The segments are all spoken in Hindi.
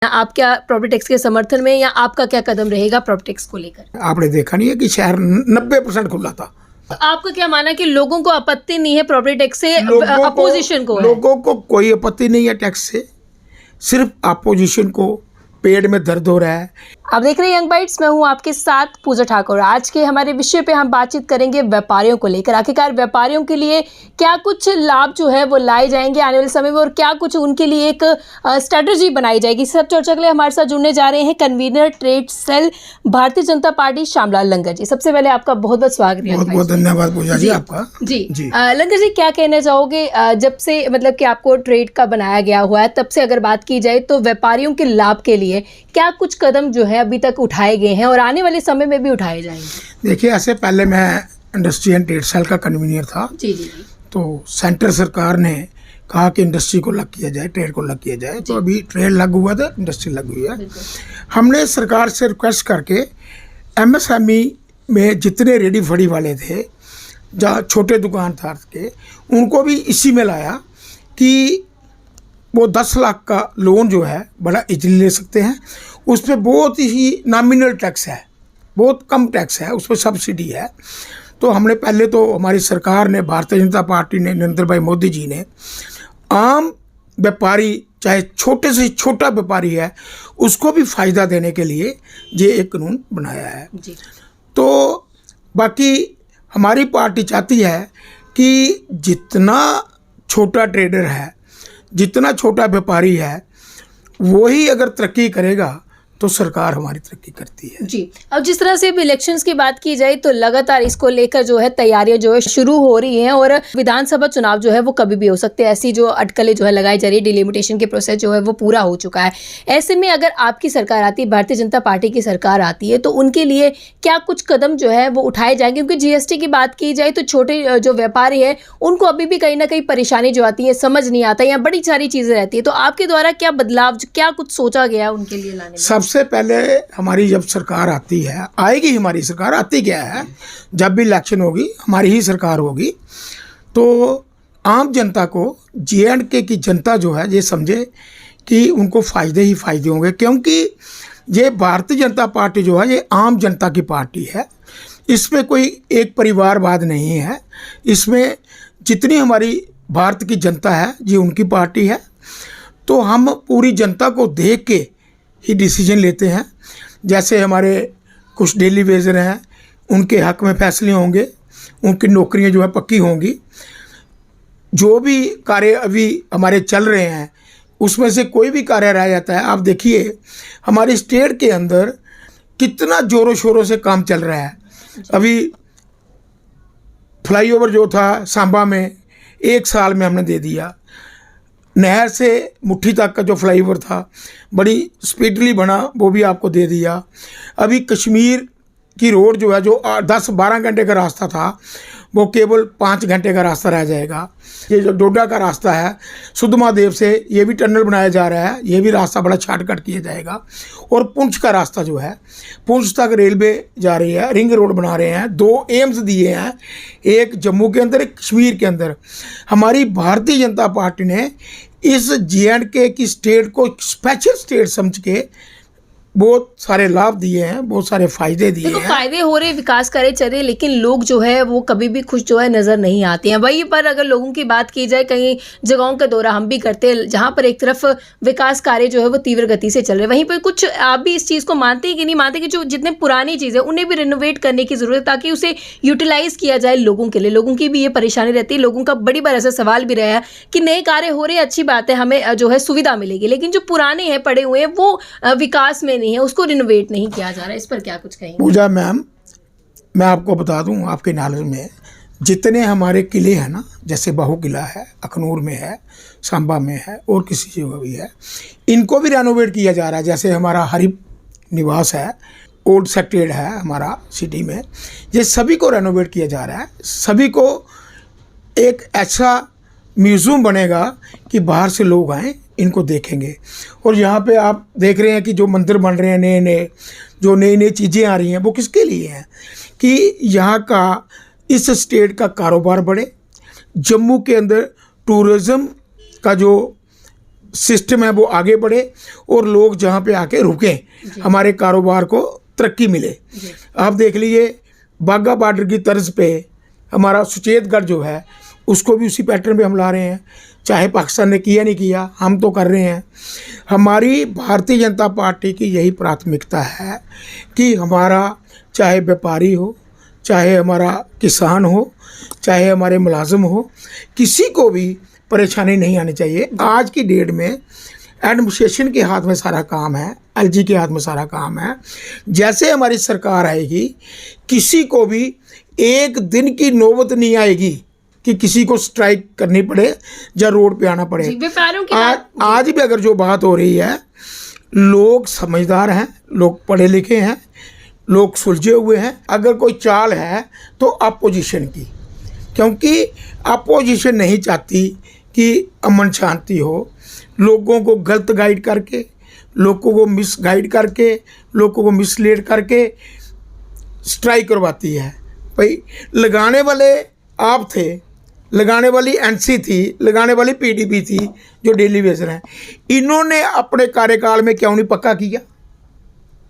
आप क्या प्रॉपर्टी टैक्स के समर्थन में, या आपका क्या कदम रहेगा प्रॉपर्टी टैक्स को लेकर? आपने देखा नहीं है कि शहर 90% खुला था। तो आपका क्या मानना है कि लोगों को आपत्ति नहीं है प्रॉपर्टी टैक्स से, अपोजिशन को है? लोगों को कोई आपत्ति नहीं है टैक्स से, सिर्फ अपोजिशन को पेट में दर्द हो रहा है। आप देख रहे हैं यंग बाइट्स, मैं हूं आपके साथ पूजा ठाकुर। आज के हमारे विषय पे हम बातचीत करेंगे व्यापारियों को लेकर। आखिरकार व्यापारियों के लिए क्या कुछ लाभ जो है वो लाए जाएंगे आने वाले समय में, और क्या कुछ उनके लिए एक स्ट्रेटजी बनाई जाएगी। सब चर्चा के लिए हमारे साथ जुड़ने जा रहे हैं convener trade cell Bharatiya Janata party Shyamlal लंगर जी। सबसे पहले आपका बहुत बहुत स्वागत है। बहुत बहुत धन्यवाद पूजा जी आपका। जी लंगर जी, क्या कहना चाहोगे जब से मतलब कि आपको ट्रेड का बनाया गया हुआ है, तब से अगर बात की जाए तो व्यापारियों के लाभ के लिए क्या कुछ कदम जो है अभी तक उठाए गए हैं और आने वाले समय में भी उठाए जाएंगे? देखिए, ऐसे पहले मैं इंडस्ट्री एंड ट्रेड सेल का कन्वीनर था। जी जी। तो सेंटर सरकार ने कहा कि इंडस्ट्री को अलग किया जाए, ट्रेड को अलग किया जाए। तो अभी ट्रेड लागू हुआ था, इंडस्ट्री लागू हुई है। हमने सरकार से रिक्वेस्ट करके MSME में जितने रेडी फड़ी वाले थे, जहाँ छोटे दुकानदार के, उनको भी इसी में लाया कि वो 10 लाख का लोन जो है बड़ा इजीली ले सकते हैं। उस पर बहुत ही नॉमिनल टैक्स है, बहुत कम टैक्स है, उस पर सब्सिडी है। तो हमने पहले तो हमारी सरकार ने, भारतीय जनता पार्टी ने, नरेंद्र भाई मोदी जी ने आम व्यापारी, चाहे छोटे से छोटा व्यापारी है, उसको भी फ़ायदा देने के लिए ये एक कानून बनाया है। जी। तो बाकी हमारी पार्टी चाहती है कि जितना छोटा ट्रेडर है, जितना छोटा व्यापारी है, वही अगर तरक्की करेगा तो सरकार हमारी तरक्की करती है। जी। अब जिस तरह से इलेक्शंस की बात की जाए तो लगातार इसको लेकर जो है तैयारियां जो है शुरू हो रही हैं, और विधानसभा चुनाव जो है वो कभी भी हो सकते हैं। ऐसी जो अटकलें जो है लगाई जा रही है, डिलिमिटेशन के प्रोसेस जो है वो पूरा हो चुका है। ऐसे में अगर आपकी सरकार आती है, भारतीय जनता पार्टी की सरकार आती है, तो उनके लिए क्या कुछ कदम जो है वो उठाए जाएंगे? क्योंकि GST की बात की जाए तो छोटे जो व्यापारी है उनको अभी भी कहीं ना कहीं परेशानी जो आती है, समझ नहीं आता, या बड़ी सारी चीजें रहती है। तो आपके द्वारा क्या बदलाव, क्या कुछ सोचा गया उनके लिए लाने में? सबसे पहले हमारी जब सरकार आती है, आएगी हमारी सरकार, आती क्या है, जब भी इलेक्शन होगी हमारी ही सरकार होगी, तो आम जनता को, J&K की जनता जो है ये समझे कि उनको फ़ायदे ही फ़ायदे होंगे। क्योंकि ये भारतीय जनता पार्टी जो है ये आम जनता की पार्टी है। इसमें कोई एक परिवारवाद नहीं है। इसमें जितनी हमारी भारत की जनता है ये उनकी पार्टी है। तो हम पूरी जनता को देख के ही डिसीजन लेते हैं। जैसे हमारे कुछ डेली वेजर हैं, उनके हक में फैसले होंगे, उनकी नौकरियां जो है पक्की होंगी। जो भी कार्य अभी हमारे चल रहे हैं उसमें से कोई भी कार्य रह जाता है, आप देखिए हमारी स्टेट के अंदर कितना ज़ोरों शोरों से काम चल रहा है। अभी फ्लाईओवर जो था सांबा में 1 साल में हमने दे दिया। नहर से मुट्ठी तक का जो फ्लाईओवर था बड़ी स्पीडली बना, वो भी आपको दे दिया। अभी कश्मीर की रोड जो है, जो 10-12 घंटे का रास्ता था, वो केवल 5 घंटे का रास्ता रह जाएगा। ये जो डोडा का रास्ता है सुद्धमहादेव से, ये भी टनल बनाया जा रहा है, ये भी रास्ता बड़ा शॉर्टकट किया जाएगा। और पुंछ का रास्ता जो है, पुंछ तक रेलवे जा रही है, रिंग रोड बना रहे हैं। 2 एम्स दिए हैं, एक जम्मू के अंदर, एक कश्मीर के अंदर। हमारी भारतीय जनता पार्टी ने इस J&K की स्टेट को स्पेशल स्टेट समझ के बहुत सारे लाभ दिए हैं, बहुत सारे फायदे दिए हैं। फायदे हो रहे, विकास कार्य चल रहे, लेकिन लोग जो है वो कभी भी खुश जो है नजर नहीं आते हैं। वहीं पर अगर लोगों की बात की जाए, कई जगहों का दौरा हम भी करते हैं जहां पर एक तरफ विकास कार्य जो है वो तीव्र गति से चल रहे हैं, वहीं पर कुछ आप भी इस चीज़ को मानते हैं कि नहीं मानते कि जो जितने पुरानी चीज़ें उन्हें भी रिनोवेट करने की ज़रूरत है, ताकि उसे यूटिलाइज किया जाए लोगों के लिए? लोगों की भी ये परेशानी रहती है। लोगों का बड़ी बार ऐसा सवाल भी रहा है कि नए कार्य हो रहे हैं, अच्छी बात है, हमें जो है सुविधा मिलेगी, लेकिन जो पुराने हैं, पड़े हुए हैं, वो विकास में नहीं है, उसको रिनोवेट नहीं किया जा रहा है। इस पर क्या कुछ कहेंगे? पूजा मैम, मैं आपको बता दूं, आपके नॉलेज में जितने हमारे किले हैं ना, जैसे बाहू किला है, अखनूर में है, सांबा में है, और किसी जगह भी है, इनको भी रेनोवेट किया जा रहा है। जैसे हमारा हरि निवास है, ओल्ड सेक्रेटेरिएट है हमारा सिटी में, ये सभी को रेनोवेट किया जा रहा है। सभी को एक ऐसा म्यूज़ियम बनेगा कि बाहर से लोग आएँ, इनको देखेंगे। और यहाँ पे आप देख रहे हैं कि जो मंदिर बन रहे हैं नए नए, जो नई नई चीज़ें आ रही हैं, वो किसके लिए हैं? कि यहाँ का, इस स्टेट का कारोबार बढ़े। जम्मू के अंदर टूरिज़्म का जो सिस्टम है वो आगे बढ़े और लोग जहाँ पे आके रुकें, हमारे कारोबार को तरक्की मिले। आप देख लीजिए बाघा बॉर्डर की तर्ज पे हमारा सुचेतगढ़ जो है उसको भी उसी पैटर्न पे हम ला रहे हैं। चाहे पाकिस्तान ने किया नहीं किया, हम तो कर रहे हैं। हमारी भारतीय जनता पार्टी की यही प्राथमिकता है कि हमारा चाहे व्यापारी हो, चाहे हमारा किसान हो, चाहे हमारे मुलाजिम हो, किसी को भी परेशानी नहीं आनी चाहिए। आज की डेट में एडमिनिस्ट्रेशन के हाथ में सारा काम है, एलजी के हाथ में सारा काम है। जैसे हमारी सरकार आएगी किसी को भी एक दिन की नौबत नहीं आएगी कि किसी को स्ट्राइक करनी पड़े या रोड पे आना पड़े। व्यापारियों की आज भी अगर जो बात हो रही है, लोग समझदार हैं, लोग पढ़े लिखे हैं, लोग सुलझे हुए हैं। अगर कोई चाल है तो अपोजिशन की, क्योंकि अपोजिशन नहीं चाहती कि अमन शांति हो। लोगों को गलत गाइड करके, लोगों को मिस गाइड करके, लोगों को मिसलीड करके स्ट्राइक करवाती है। भाई लगाने वाले आप थे, लगाने वाली एनसी थी, लगाने वाली पीडीपी थी जो डेली बेसर हैं। इन्होंने अपने कार्यकाल में क्यों नहीं पक्का किया?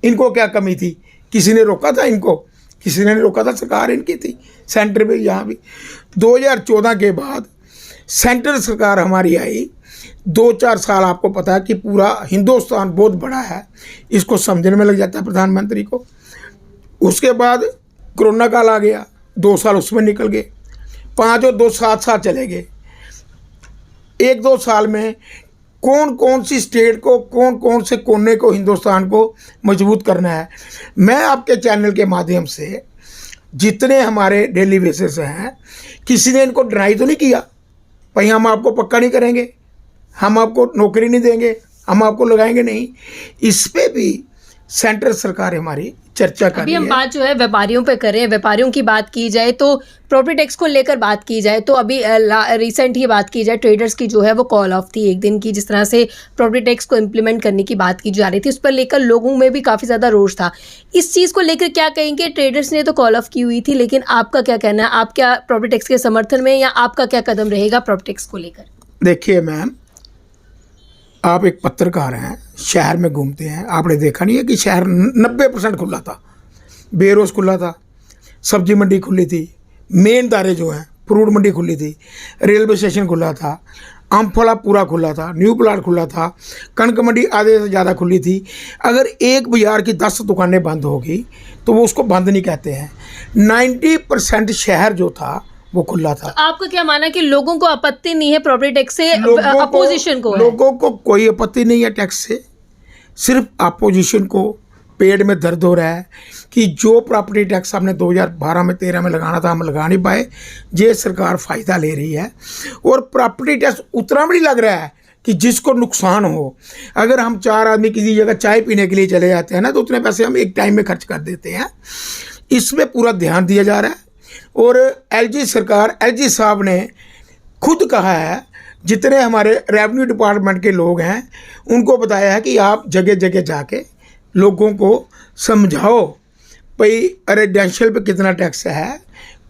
इनको क्या कमी थी? किसी ने रोका था इनको? किसी ने रोका था? सरकार इनकी थी सेंटर में। यहाँ भी 2014 के बाद सेंटर सरकार हमारी आई। 2-4 साल आपको पता है कि पूरा हिंदुस्तान बहुत बड़ा है, इसको समझने में लग जाता है प्रधानमंत्री को। उसके बाद कोरोना काल आ गया, 2 साल उसमें निकल गए, 5 और 2 7 साल चले गए। 1-2 साल में कौन कौन सी स्टेट को, कौन कौन से कोने को हिंदुस्तान को मजबूत करना है। मैं आपके चैनल के माध्यम से जितने हमारे डेली बेसिस हैं, किसी ने इनको डिनाई तो नहीं किया भाई हम आपको पक्का नहीं करेंगे, हम आपको नौकरी नहीं देंगे, हम आपको लगाएंगे नहीं। इस पे भी सेंट्रल सरकार हमारी चर्चा कर रही है। अभी हम बात जो है व्यापारियों पे कर रहे हैं। व्यापारियों की बात की जाए तो प्रॉपर्टी टैक्स को लेकर बात की जाए तो अभी रिसेंट ही बात की जाए, ट्रेडर्स की जो है वो कॉल ऑफ थी एक दिन की, जिस तरह से प्रॉपर्टी टैक्स को इम्प्लीमेंट करने की बात की जा रही थी, उस पर लेकर लोगों में भी काफ़ी ज़्यादा रोष था। इस चीज़ को लेकर क्या कहेंगे? ट्रेडर्स ने तो कॉल ऑफ की हुई थी, लेकिन आपका क्या कहना है? आप क्या प्रॉपर्टी टैक्स के समर्थन में, या आपका क्या कदम रहेगा प्रॉपर्टी टैक्स को लेकर? देखिए मैम, आप एक पत्रकार हैं, शहर में घूमते हैं, आपने देखा नहीं है कि शहर 90% खुला था, बेरोज खुला था, सब्जी मंडी खुली थी, मेन दारे जो हैं फ्रूट मंडी खुली थी, रेलवे स्टेशन खुला था, अम्फला पूरा खुला था, न्यू प्लाट खुला था, कणक मंडी आधे से ज़्यादा खुली थी। अगर एक बाजार की 10 दुकानें बंद होगी तो वो उसको बंद नहीं कहते हैं। 90% शहर जो था वो खुला था। तो आपका क्या मानना है कि लोगों को आपत्ति नहीं है प्रॉपर्टी टैक्स से? अपोजिशन को लोगों को कोई आपत्ति नहीं है टैक्स से, सिर्फ अपोजिशन को पेट में दर्द हो रहा है कि जो प्रॉपर्टी टैक्स हमने 2012 में 13 में लगाना था हम लगा नहीं पाए। ये सरकार फ़ायदा ले रही है और प्रॉपर्टी टैक्स उतना भी नहीं लग रहा है कि जिसको नुकसान हो। अगर हम 4 आदमी किसी जगह चाय पीने के लिए चले जाते हैं ना, तो उतने पैसे हम एक टाइम में खर्च कर देते हैं। इसमें पूरा ध्यान दिया जा रहा है। और एलजी सरकार, एलजी साहब ने खुद कहा है, जितने हमारे रेवेन्यू डिपार्टमेंट के लोग हैं उनको बताया है कि आप जगह जगह जाके लोगों को समझाओ भाई रेजिडेंशियल पे कितना टैक्स है,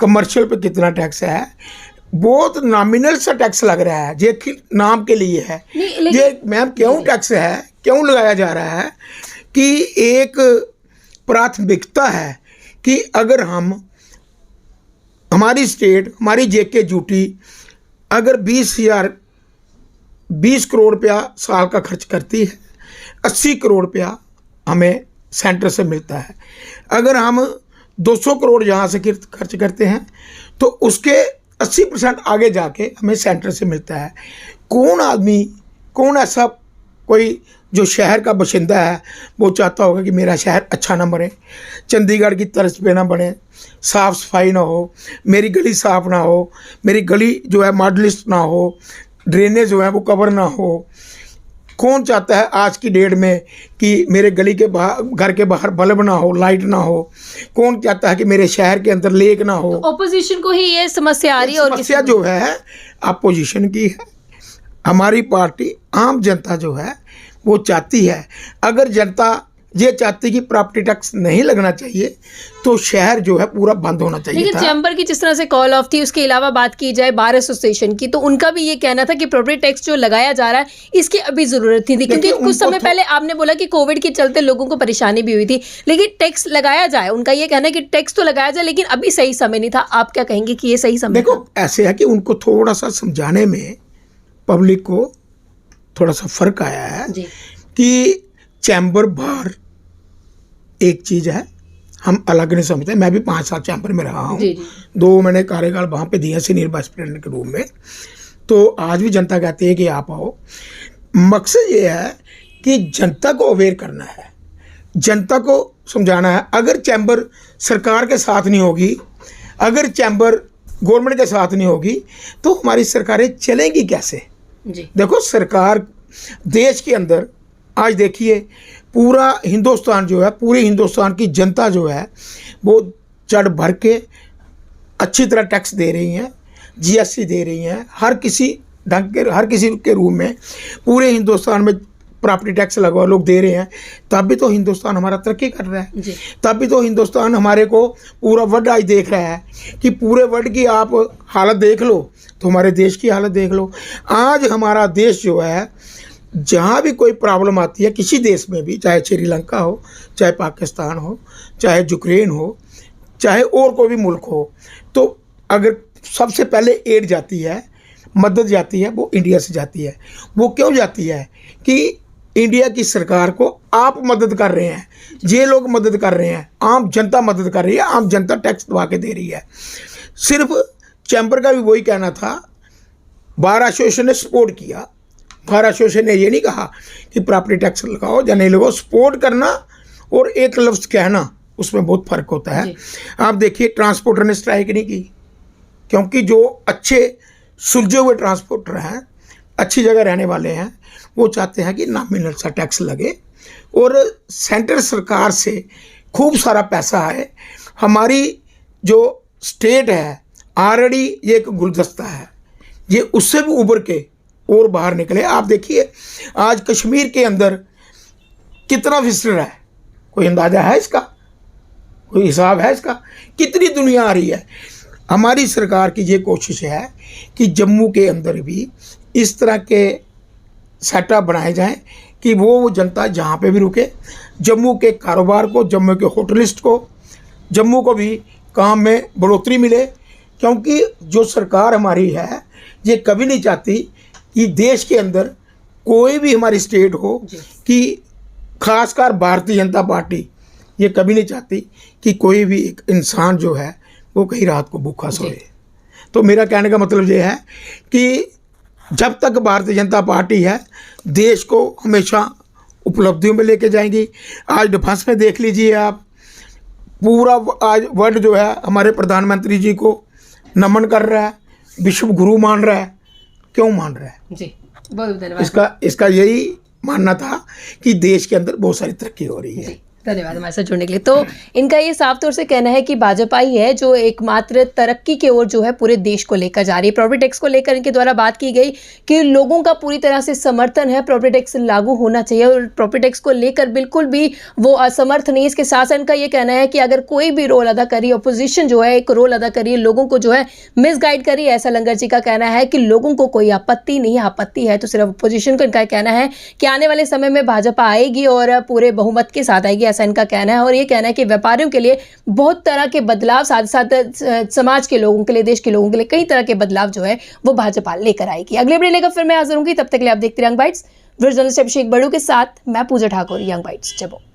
कमर्शियल पे कितना टैक्स है। बहुत नॉमिनल सा टैक्स लग रहा है, ये नाम के लिए है। ये मैम क्यों टैक्स है, क्यों लगाया जा रहा है कि एक प्राथमिकता है कि अगर हमारी स्टेट, हमारी जेके ड्यूटी अगर 20 करोड़ रुपया साल का खर्च करती है, 80 करोड़ रुपया हमें सेंटर से मिलता है। अगर हम 200 करोड़ यहाँ से खर्च करते हैं तो उसके 80% आगे जाके हमें सेंटर से मिलता है। कौन आदमी, कौन ऐसा कोई जो शहर का बाशिंदा है वो चाहता होगा कि मेरा शहर अच्छा ना बने, चंडीगढ़ की तर्ज पे ना बने, साफ़ सफाई ना हो, मेरी गली साफ़ ना हो, मेरी गली जो है मॉडलिस्ट ना हो, ड्रेनेज जो है वो कवर ना हो। कौन चाहता है आज की डेट में कि मेरे गली के बाहर, घर के बाहर बल्ब ना हो, लाइट ना हो? कौन चाहता है कि मेरे शहर के अंदर लेक ना हो? ऑपोजिशन को ही ये समस्या आ रही है। और समस्या जो है अपोजिशन की है। हमारी पार्टी, आम जनता जो है वो चाहती है, अगर जनता ये चाहती कि प्रॉपर्टी टैक्स नहीं लगना चाहिए, तो शहर जो है पूरा बंद होना चाहिए लेकिन था। चैम्बर की जिस तरह से कॉल ऑफ थी, उसके अलावा बात की जाए बार एसोसिएशन की, तो उनका भी ये कहना था कि प्रॉपर्टी टैक्स जो लगाया जा रहा है इसकी अभी जरूरत नहीं थी, क्योंकि कुछ समय पहले आपने बोला कि कोविड के चलते लोगों को परेशानी भी हुई थी। लेकिन टैक्स लगाया जाए, उनका ये कहना है कि टैक्स तो लगाया जाए, लेकिन अभी सही समय नहीं था। आप क्या कहेंगे कि ये सही समय देखो, ऐसे है कि उनको थोड़ा सा समझाने में पब्लिक को थोड़ा सा फर्क आया है जी कि चैम्बर बार एक चीज़ है, हम अलग नहीं समझते। मैं भी 5 साल चैम्बर में रहा हूँ, जी जी 2 मैंने कार्यकाल वहाँ पे दिया सीनियर वाइस प्रेसिडेंट के रूप में। तो आज भी जनता कहती है कि आप आओ। मकसद ये है कि जनता को अवेयर करना है, जनता को समझाना है। अगर चैम्बर सरकार के साथ नहीं होगी, अगर चैम्बर गवर्नमेंट के साथ नहीं होगी, तो हमारी सरकारें चलेंगी कैसे? जी देखो, सरकार देश के अंदर आज देखिए पूरा हिंदुस्तान जो है, पूरे हिंदुस्तान की जनता जो है वो चढ़ भर के अच्छी तरह टैक्स दे रही हैं, जीएसटी दे रही हैं, हर किसी ढंग के, हर किसी के रूप में पूरे हिंदुस्तान में प्रॉपर्टी टैक्स लगवा लोग दे रहे हैं। तब भी तो हिंदुस्तान हमारा तरक्की कर रहा है, जी तब भी तो हिंदुस्तान हमारे को पूरा वर्ल्ड आज देख रहा है कि पूरे वर्ल्ड की आप हालत देख लो तो हमारे देश की हालत देख लो। आज हमारा देश जो है, जहाँ भी कोई प्रॉब्लम आती है किसी देश में भी, चाहे श्रीलंका हो, चाहे पाकिस्तान हो, चाहे यूक्रेन हो, चाहे और कोई भी मुल्क हो, तो अगर सबसे पहले एड जाती है, मदद जाती है, वो इंडिया से जाती है। वो क्यों जाती है? कि इंडिया की सरकार को आप मदद कर रहे हैं, ये लोग मदद कर रहे हैं, आम जनता मदद कर रही है, आम जनता टैक्स दबा के दे रही है। सिर्फ चैम्बर का भी वही कहना था, बार एसोसिएशन ने सपोर्ट किया। बार एसोसिएशन ने ये नहीं कहा कि प्रॉपर्टी टैक्स लगाओ या नहीं लगाओ। सपोर्ट करना और एक लफ्ज़ कहना, उसमें बहुत फ़र्क होता है। आप देखिए, ट्रांसपोर्टर ने स्ट्राइक नहीं की, क्योंकि जो अच्छे सुलझे हुए ट्रांसपोर्टर हैं, अच्छी जगह रहने वाले हैं, वो चाहते हैं कि नॉमिनल सा टैक्स लगे और सेंट्रल सरकार से खूब सारा पैसा आए। हमारी जो स्टेट है ऑलरेडी ये एक गुलदस्ता है, ये उससे भी उभर के और बाहर निकले। आप देखिए आज कश्मीर के अंदर कितना विजिटर है, कोई अंदाज़ा है इसका? कोई हिसाब है इसका? कितनी दुनिया आ रही है। हमारी सरकार की ये कोशिश है कि जम्मू के अंदर भी इस तरह के सेटअप बनाए जाएं कि वो जनता जहाँ पे भी रुके, जम्मू के कारोबार को, जम्मू के होटलिस्ट को, जम्मू को भी काम में बढ़ोतरी मिले। क्योंकि जो सरकार हमारी है, ये कभी नहीं चाहती कि देश के अंदर कोई भी हमारी स्टेट हो, कि खासकर भारतीय जनता पार्टी ये कभी नहीं चाहती कि कोई भी एक इंसान जो है वो कहीं रात को भूखा सोए। तो मेरा कहने का मतलब ये है कि जब तक भारतीय जनता पार्टी है, देश को हमेशा उपलब्धियों में लेके जाएंगी। आज डिफेंस में देख लीजिए आप, पूरा आज वर्ल्ड जो है हमारे प्रधानमंत्री जी को नमन कर रहा है, विश्व गुरु मान रहा है। क्यों मान रहा है? जी, बहुत धन्यवाद। इसका यही मानना था कि देश के अंदर बहुत सारी तरक्की हो रही है। धन्यवाद हमारे साथ जुड़ने के लिए। तो इनका ये साफ तौर से कहना है कि भाजपा ही है जो एकमात्र तरक्की की ओर जो है पूरे देश को लेकर जा रही है। प्रॉपर्टी टैक्स को लेकर इनके द्वारा बात की गई कि लोगों का पूरी तरह से समर्थन है, प्रॉपर्टी टैक्स लागू होना चाहिए और प्रॉपर्टी टैक्स को लेकर बिल्कुल भी वो असमर्थ नहीं। इसके साथ साथ इनका ये कहना है कि अगर कोई भी रोल अदा करी, अपोजिशन जो है एक रोल अदा करी, लोगों को जो है मिसगाइड करी, ऐसा लंगर जी का कहना है कि लोगों को कोई आपत्ति नहीं है। आपत्ति है तो सिर्फ अपोजिशन को। इनका कहना है कि आने वाले समय में भाजपा आएगी और पूरे बहुमत के साथ आएगी, ऐसा इनका कहना है। और ये कहना है कि व्यापारियों के लिए बहुत तरह के बदलाव, साथ साथ समाज के लोगों के लिए, देश के लोगों के लिए कई तरह के बदलाव जो है वो भाजपा लेकर आएगी। अगले वीडियो लेकर फिर मैं हाजिर होंगी, तब तक के लिए आप देखते रहिए यंग बाइट्स। जर्नलिस्ट अभिषेक बड़ू के साथ मैं पूजा ठाकुर, यंग बाइट्स, जबो।